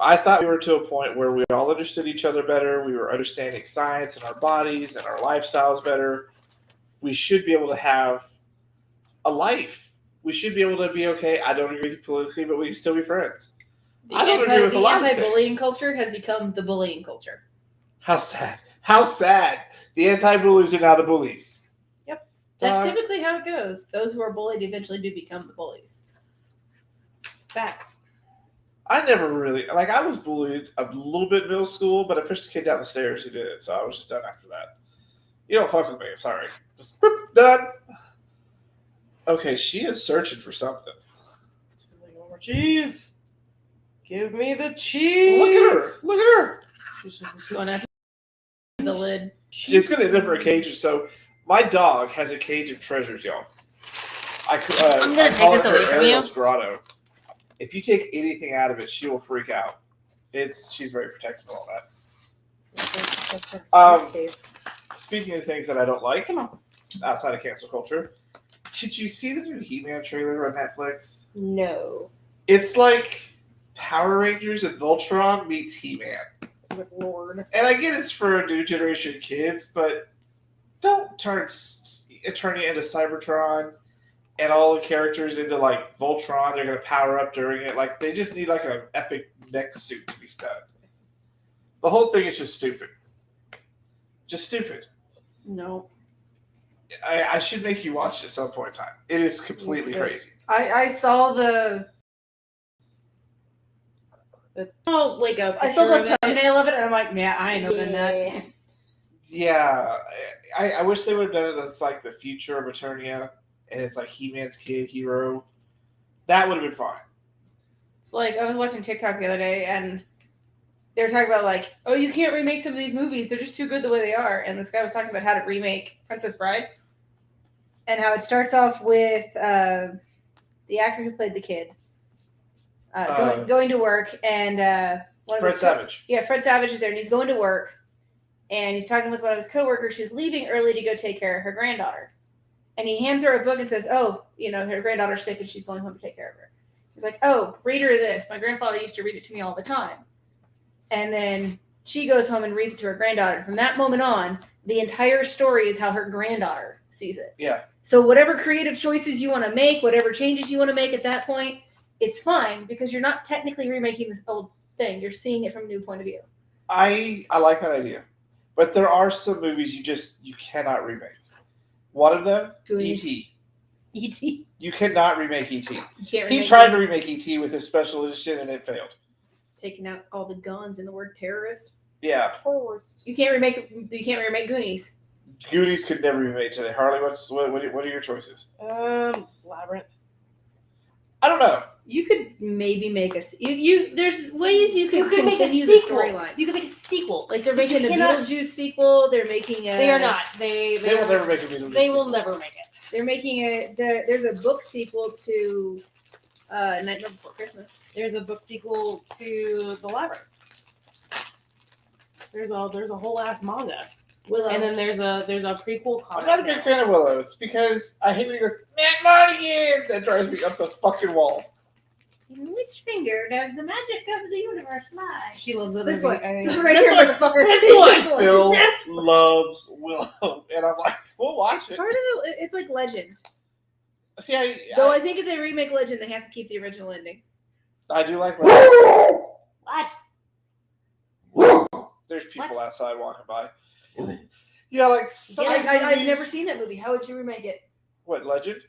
I thought we were to a point where we all understood each other better. We were understanding science and our bodies and our lifestyles better. We should be able to have a life. We should be able to be okay. I don't agree with you politically, but we can still be friends. I don't agree with a lot of things. The anti-bullying culture has become the bullying culture. How sad. How sad. The anti-bullies are now the bullies. Yep. That's typically how it goes. Those who are bullied eventually do become the bullies. Facts. I never really, I was bullied a little bit in middle school, but I pushed a kid down the stairs who did it, so I was just done after that. You don't fuck with me, I'm sorry. Just done. Okay, she is searching for something. She's like, oh, jeez. Give me the cheese. Look at her. Look at her. She's just going after the lid. She's going to end up in her cage. So my dog has a cage of treasures, y'all. I'm going to take this away from you. Ariel's grotto. If you take anything out of it, she will freak out. She's very protective of all that. Speaking of things that I don't like, come on, outside of cancel culture, did you see the new He-Man trailer on Netflix? No. It's like Power Rangers and Voltron meets He-Man. Good Lord. And I get it's for a new generation of kids, but don't turn it into Cybertron and all the characters into Voltron. They're going to power up during it. They just need an epic mech suit to be done. The whole thing is just stupid. Just stupid. No. I should make you watch it at some point in time. It is completely crazy. I saw the thumbnail of it, and I'm like, yeah, I ain't opening that. Yeah, I wish they would have done it as the future of Eternia, and it's He-Man's kid, Hero. That would have been fine. It's I was watching TikTok the other day, and they were talking about oh, you can't remake some of these movies. They're just too good the way they are. And this guy was talking about how to remake Princess Bride, and how it starts off with the actor who played the kid going to work, and Fred Savage. Fred Savage is there, and he's going to work, and he's talking with one of his coworkers who's leaving early to go take care of her granddaughter. And he hands her a book and says, oh, her granddaughter's sick and she's going home to take care of her. He's like, oh, read her this. My grandfather used to read it to me all the time. And then she goes home and reads it to her granddaughter. From that moment on, the entire story is how her granddaughter sees it. Yeah. So whatever creative choices you want to make, whatever changes you want to make at that point, it's fine because you're not technically remaking this old thing. You're seeing it from a new point of view. I like that idea, but there are some movies you cannot remake. One of them, Goonies. E.T. E.T. You cannot remake E.T. You can't He remake tried it. to remake E.T. with his special edition and it failed. Taking out all the guns and the word terrorist. Yeah, Forwards. You can't remake Goonies. Goonies could never be made today. Harley, what are your choices? Labyrinth. I don't know. You could maybe make there's ways you could make a continue the sequel. storyline. You could make a sequel. Like they're But you making a cannot- Beetlejuice sequel. They're making a. They are not. They They will never make a Beetlejuice. They will sequel. never make it. They're making there's a book sequel to Nightmare Before Christmas. There's a book sequel to The Labyrinth. There's a whole ass manga, Willow. and then there's a prequel comic. I'm not a big fan of Willow. It's because I hate when he goes, Matt Mardigan! That drives me up the fucking wall. In which finger does the magic of the universe lie? She loves it. This movie. one. I mean, This one right this here, one. motherfucker. This one. Phil Yes. loves Willow. And I'm like, we'll watch it. Part of it, it's like Legend. See, Though I think if they remake Legend, they have to keep the original ending. I do like Willow. What? There's people What? outside walking by. Yeah, like some of these I've movies- never seen that movie. How would you remake it? What, Legend?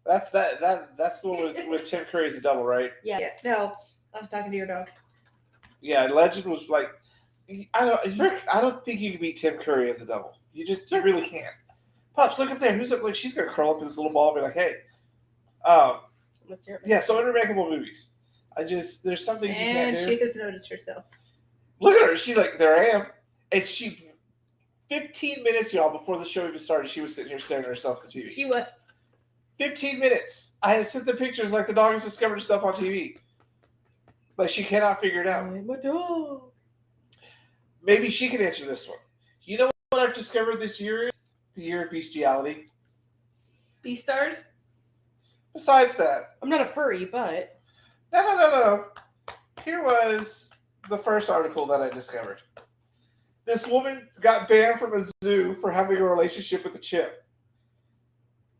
That's the one with Tim Curry as the devil, right? Yes. No, I was talking to your dog. Yeah, Legend was like, I don't think you can beat Tim Curry as the devil. You really can't. Pops, look up there. Who's up? Like, she's gonna curl up in this little ball and be like, hey. Let's hear it. Yeah. So unremakable movies. There's some things you And can't do. she has noticed herself. Look at her. She's like, there I am. And 15 minutes, y'all, before the show even started, she was sitting here staring at herself at the TV. She was. 15 minutes. I had sent the pictures like the dog has discovered herself on TV. Like, she cannot figure it out. I'm a dog. Maybe she can answer this one. You know what I've discovered this year is? The year of bestiality. Beastars? Besides that, I'm not a furry, but no. Here was the first article that I discovered. This woman got banned from a zoo for having a relationship with a chimp.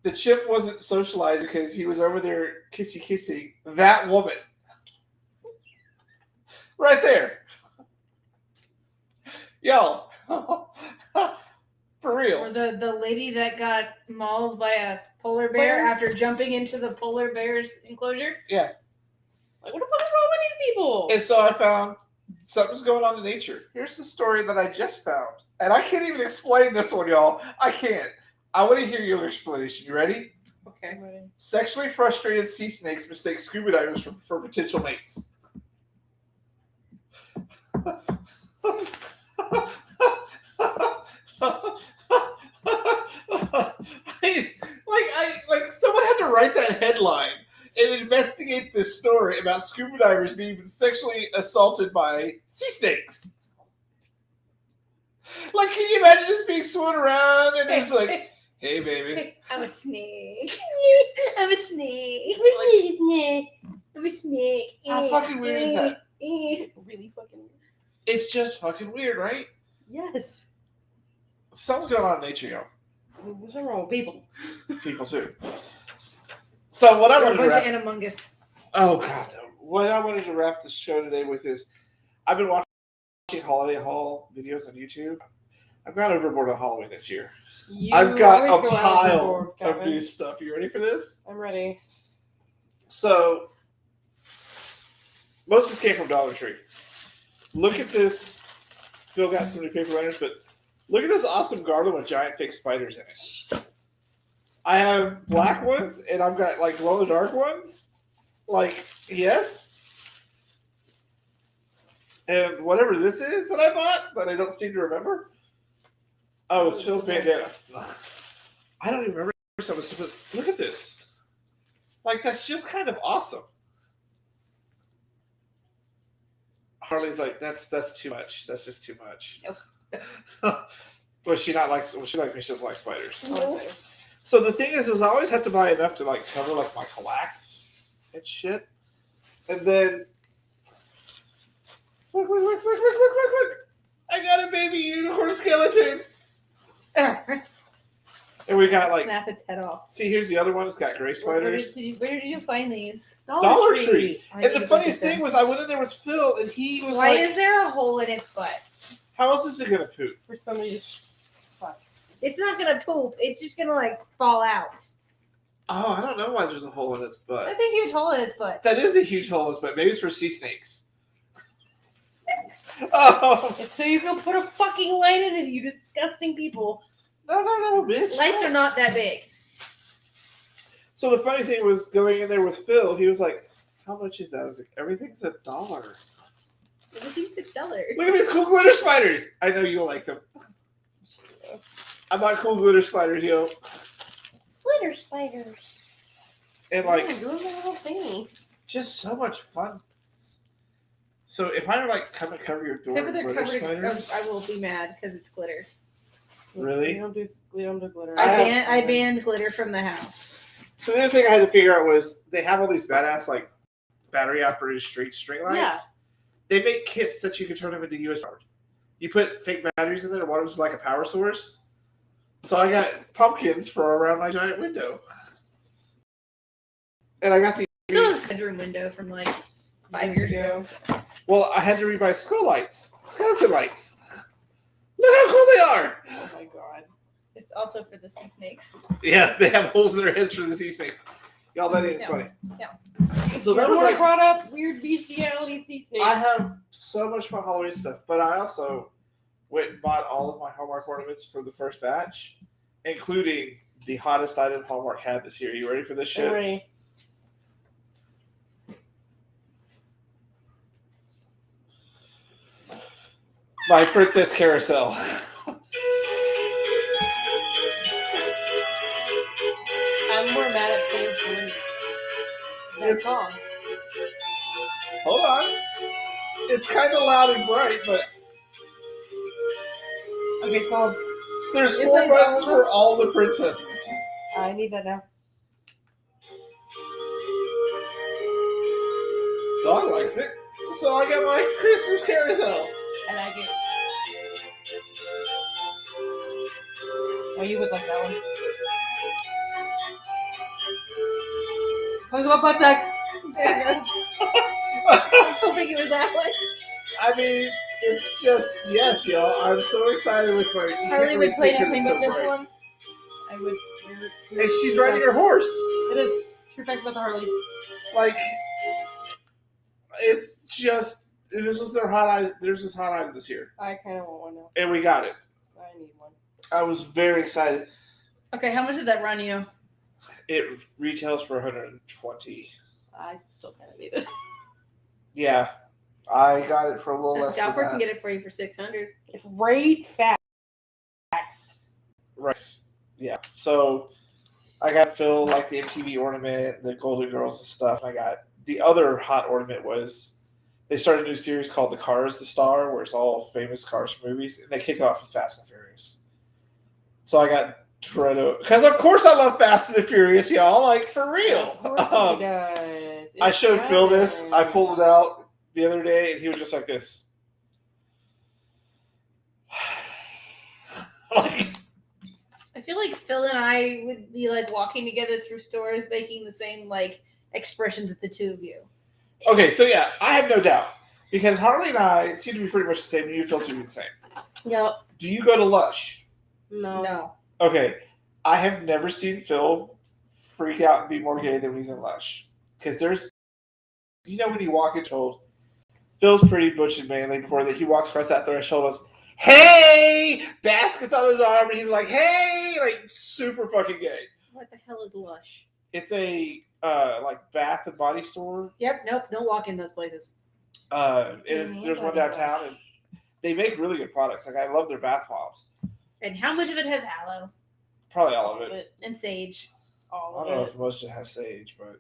The chimp wasn't socialized because he was over there kissing that woman. Right there. Yo. For real. Or the lady that got mauled by a polar bear after jumping into the polar bear's enclosure? Yeah. like, what the fuck is wrong with these people? And so I found something's going on in nature. Here's the story that I just found. And I can't even explain this one, y'all. I can't. I want to hear your explanation. You ready? Okay. Sexually frustrated sea snakes mistake scuba divers for potential mates. Someone had to write that headline and investigate this story about scuba divers being sexually assaulted by sea snakes. Like, can you imagine just being swimming around and he's like, hey, baby. I'm a snake. I'm a snake. I'm a snake. How fucking weird is that? Really fucking weird. It's just fucking weird, right? Yes. Something's going on in nature, yo. What's wrong with people? People too. So what I We're a wanted to bunch wrap, of Animungus. oh god, no. What I wanted to wrap the show today with is, I've been watching holiday haul videos on YouTube. I've gone overboard on Halloween this year. You I've got always a go pile overboard, of Kevin. new stuff. You ready for this? I'm ready. So, most of this came from Dollar Tree. Look at this. Phil got some new paper runners, but look at this awesome garland with giant fake spiders in it. I have black ones, and I've got like glow-in-the-dark ones. Like, yes. And whatever this is that I bought that I don't seem to remember. Oh, it's Phil's bandana. I don't even remember some of this. Look at this. Like, that's just kind of awesome. Harley's like, that's too much. That's just too much. Nope. She like me, she doesn't like spiders. No. So the thing is I always have to buy enough to like cover like my collax and shit. And then look. I got a baby unicorn skeleton. And we got like, snap its head off. see, here's the other one. It's got gray Where spiders. did you find these? Dollar Tree. I And need the to go funniest get them. thing was, I went in there with Phil, and he was Why like, is there a hole in its butt? how else is it gonna poop? For somebody. It's not gonna poop. It's just gonna like fall out. Oh, I don't know why there's a hole in its butt. That's a huge hole in its butt. That is a huge hole in its butt. Maybe it's for sea snakes. Oh, So you can put a fucking light in it, you disgusting people. no, bitch. Lights are not that big. So the funny thing was, going in there with Phil, he was like, how much is that? I was like, everything's $1. Everything's $6. Look at these cool glitter spiders. I know you'll like them. I'm not cool glitter spiders, yo. Glitter spiders. And like, Yeah, doing the little thingy. just so much fun. So if I like come and cover your door Except for with they're glitter covered. spiders, I will be mad because it's glitter. Really? We don't do glitter. I banned glitter from the house. so the other thing I had to figure out was, they have all these badass like battery operated street string lights. Yeah. They make kits that you can turn them into USB powered. You put fake batteries in there, and one of them's like a power source. So I got pumpkins for around my giant window. And I got the. Still a bedroom window from like 5 years ago. Well, I had to rebuy skull lights, skeleton lights. Look how cool they are. Oh my god. It's also for the sea snakes. Yeah, they have holes in their heads for the sea snakes. Y'all, that ain't No. funny. No. So that was Someone like, brought up weird bestiality sea snakes. I have so much fun Halloween stuff, but I also went and bought all of my Hallmark ornaments for the first batch, including the hottest item Hallmark had this year. You ready for this shit? I'm ready. My Princess Carousel. I'm more mad at things than that It's- song. Hold on. It's kind of loud and bright, but Okay, so there's It 4 plays buttons all of for all the princesses. I need that now. Dog likes it. So I got my Christmas Carousel. I like it. Oh, you would like that one. Songs about butt sex. There it goes. I was hoping it was that one. I mean, it's just, yes, y'all. I'm so excited with my. Harley would play because nothing it's but so this bright. one. I would. And she's riding her horse. It is. True facts about the Harley. Like, it's just, this was their hot item. There's this hot item this year. I kind of want one now. And we got it. I need one. I was very excited. Okay, how much did that run you? It retails for $120. I still kind of need it. Yeah. I got it for a little A less than scalper that. can get it for you for $600. It's great facts. Right. Yeah. So I got Phil like the MTV ornament, the Golden Girls and stuff. I got the other hot ornament was they started a new series called The Car is the Star, where it's all famous cars from movies, and they kick it off with Fast and Furious. So I got Toretto because of course I love Fast and the Furious, y'all. Like for real. Of course he does. I It's showed Phil this. fun. I pulled it out the other day, and he was just like this. Like, I feel like Phil and I would be like walking together through stores making the same like expressions at the two of you. okay, so yeah, I have no doubt because Harley and I seem to be pretty much the same, and you feel to be the same. Yep. Do you go to Lush? No. No. Okay, I have never seen Phil freak out and be more gay than when he's in Lush. Because there's, you know, when you walk into Phil's pretty butch and manly before that he walks across that threshold and goes, hey, baskets on his arm, and he's like, hey, like super fucking gay. What the hell is Lush? It's a like bath and body store. Yep. Nope. Don't walk in those places. There's one downtown, and they make really good products. Like I love their bath bombs. And how much of it has aloe Probably all of it. and sage? I All don't know of if most of it has sage, but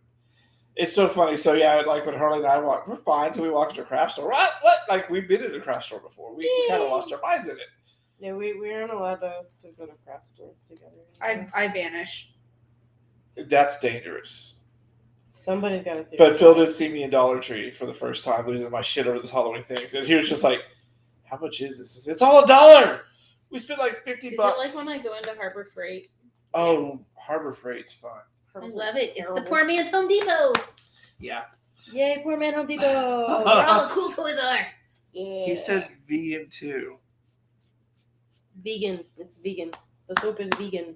it's so funny. So yeah, like when Harley and I walk, we're fine until we walk into a craft store. What? Like we've been in a craft store before. We kind of lost our minds in it. Yeah, we aren't allowed to go to craft stores together. I vanish. That's dangerous. Somebody's got to do But it. Phil did see me in Dollar Tree for the first time losing my shit over this Halloween thing. And he was just like, How much is this? It's all $1. We spent like $50. Is it like when I go into Harbor Freight? Oh, Yes. Harbor Freight's fun. I love it. It's the poor man's Home Depot. Yeah. Yay, poor man Home Depot. Where all the cool toys are. Yeah. He said vegan too. vegan. It's vegan. The soap is vegan.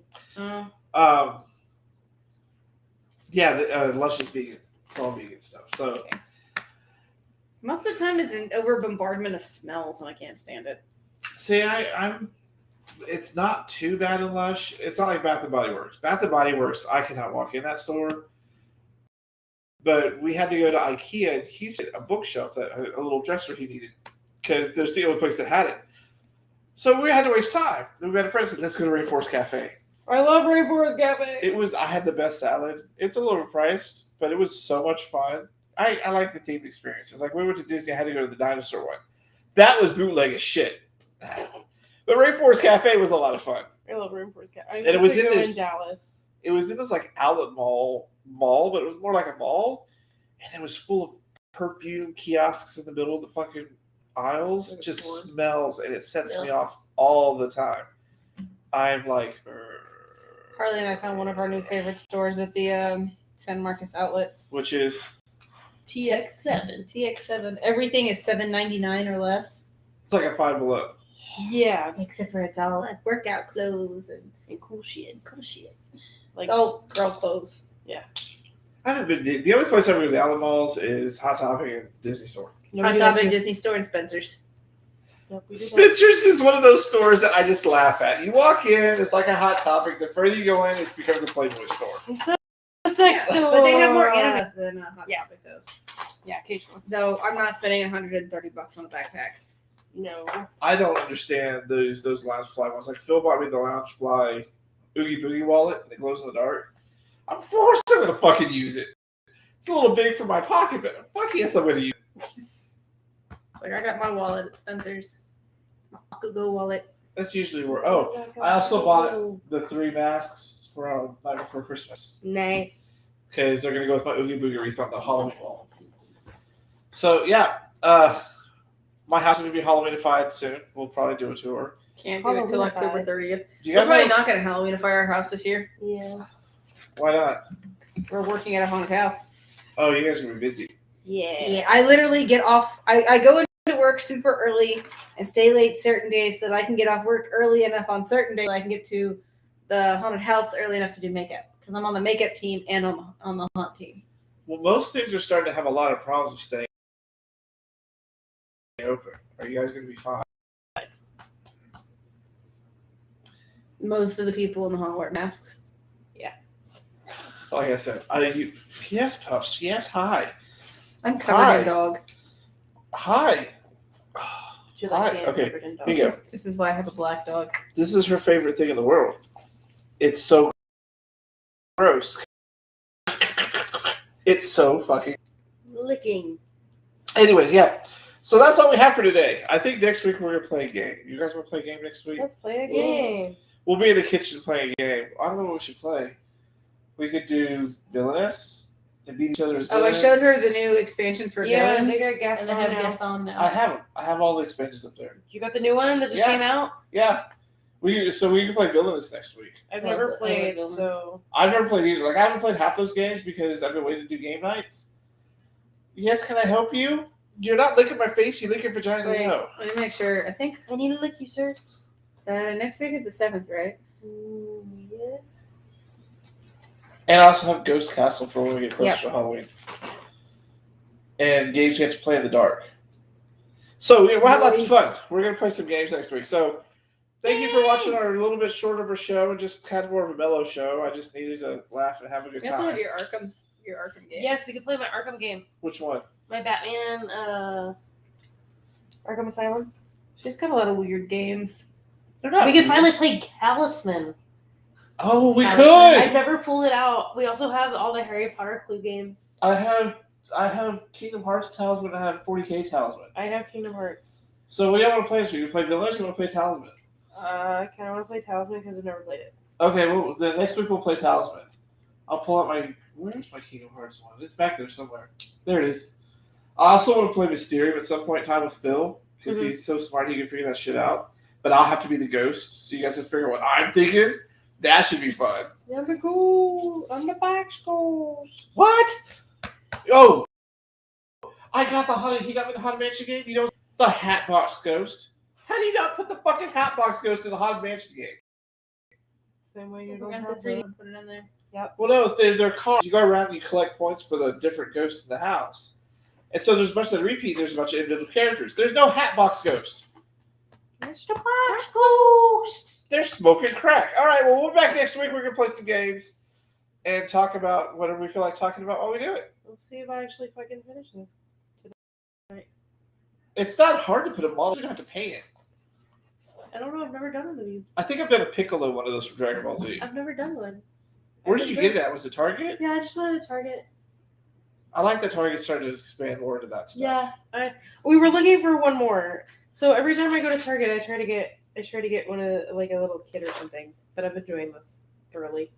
Yeah, Lush is vegan. It's all vegan stuff. So Okay. Most of the time, it's an over bombardment of smells, and I can't stand it. see, I'm. It's not too bad in Lush. It's not like Bath and Body Works. Bath and Body Works, I cannot walk in that store. But we had to go to IKEA in Houston, a bookshelf that a little dresser he needed, because there's the only place that had it. So we had to waste time. Then we met a friend and said, "Let's go to Rainforest Cafe." I love Rainforest Cafe. I had the best salad. It's a little overpriced, but it was so much fun. I like the theme experience. It's like we went to Disney, I had to go to the dinosaur one. That was bootleg as shit. But Rainforest Cafe was a lot of fun. I love Rainforest Cafe. And it was in in this- Dallas. It was in this like outlet mall, but it was more like a mall. And it was full of perfume kiosks in the middle of the fucking aisles. Like a Just store. smells, and it sets me Ugh. off all the time. I'm like, Harley and I found one of our new favorite stores at the San Marcos outlet. which is TX7. TX7. Everything is $7.99 or less. it's like a Five Below. Yeah. Except for it's all like workout clothes and And cool shit. cool shit. Like, It's all girl clothes. I haven't been. The only place I've been to the outlet malls is Hot Topic and Disney Store. On Topic, Disney Store, and Spencer's. Yep, we did that. Spencer's is one of those stores that I just laugh at. You walk in, it's like a Hot Topic. The further you go in, it becomes a Playboy store. It's next door. But they have more anime than Hot Yeah. Topic does. Yeah, occasionally. Though I'm not spending $130 on a backpack. No. I don't understand those Loungefly ones. Like Phil bought me the Loungefly Oogie Boogie wallet, and it glows in the dark. I'm forced I'm gonna fucking use it. It's a little big for my pocket, but fuck yes, I'm gonna use it. It's like I got my wallet at Spencer's. My Bakugo wallet. That's usually where. Oh, I also bought the 3 masks from Night Before Christmas Nice. because they're gonna go with my Oogie Boogie wreath on the Halloween wall. So yeah, my house is gonna be Halloweenified soon. We'll probably do a tour. Can't do it till Halloween-ified. October 30th. Do you We're guys probably know? not going to Halloweenify our house this year. Yeah. Why not? We're working at a haunted house. Oh, you guys are gonna be busy. Yeah. Yeah, I literally get off. I go into work super early and stay late certain days so that I can get off work early enough on certain days so I can get to the haunted house early enough to do makeup. Because I'm on the makeup team and on the haunt team. Well, most things are starting to have a lot of problems with staying open. Are you guys gonna be fine? Most of the people in the haunt wear masks. Like I said, yes, pups. Yes, hi. I'm covered Hi. in dog. Hi. You like Hi. being Okay, covered in here you dust. go. This is why I have a black dog. This is her favorite thing in the world. It's so gross. It's so fucking. Licking. Anyways, yeah. So that's all we have for today. I think next week we're gonna play a game. You guys want to play a game next week? Let's play a game. We'll be in the kitchen playing a game. I don't know what we should play. We could do Villainous and beat each other as Oh, I villains. showed her the new expansion for Yeah, villains. they got gas And they on have now. guests on now. I have them. I have all the expansions up there. You got the new one that just Yeah. came out? Yeah. We can play Villainous next week. I've Love never it. I love played, villains. so I've never played either. Like I haven't played half those games because I've been waiting to do game nights. Yes, can I help you? You're not licking my face. You lick your vagina. Wait, No. let me make sure. I think I need to lick you, sir. next week is the 7th, right? Yes. And I also have Ghost Castle for when we get closer Yep. to Halloween. And games you have to play in the dark. So we'll have lots of fun. We're going to play some games next week. So thank you for watching our little bit short of a show and just kind of more of a mellow show. I just needed to laugh and have a good You also time. have your Arkham game. Yes, we could play my Arkham game. Which one? My Batman, Arkham Asylum. She's got a lot of weird games. They're not. We could weird. finally play Talisman. Oh, we I've could. never pulled it out. We also have all the Harry Potter clue games. I have Kingdom Hearts Talisman. I have 40K Talisman. I have Kingdom Hearts. So what do you want to play this week? You play Villains? You want to play Talisman? I kind of want to play Talisman because I've never played it. Okay, well, then next week we'll play Talisman. I'll pull out my. Where's my Kingdom Hearts one? It's back there somewhere. There it is. I also want to play Mysterium at some point in time with Phil because he's so smart he can figure that shit out. But I'll have to be the ghost, so you guys can figure out what I'm thinking. That should be fun. Yeah, we go on the back scores. What? Oh, I got he got me the Haunted Mansion game. You know, the Hatbox Ghost. How do you not put the fucking Hatbox Ghost in the Haunted Mansion game? Same way you We don't got have the 3D the... and put it in there. Well, no, they're cars. You go around and you collect points for the different ghosts in the house. And so there's a bunch that repeat. There's a bunch of individual characters. There's no Hatbox Ghost. It's the back ghost. They're smoking crack. All right, well, we'll be back next week. We're going to play some games and talk about whatever we feel like talking about while we do it. We'll see if I actually fucking finish this. It's not hard to put a model. You don't have to paint it. I don't know. I've never done one of these. I think I've done a Piccolo one of those from Dragon Ball Z. I've never done one. Where did you get it at? Was it Target? Yeah, I just wanted to Target. I like that Target started to expand more into that stuff. Yeah, we were looking for one more. So every time I go to Target, I try to get one of like a little kit or something. But I'm enjoying this thoroughly.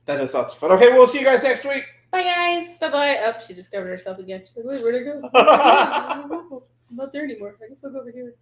That is lots of fun. Okay, we'll see you guys next week. Bye, guys. Bye-bye. Oh, she discovered herself again. She's like, wait, where'd I go? I'm not there anymore. I guess I'll go over here.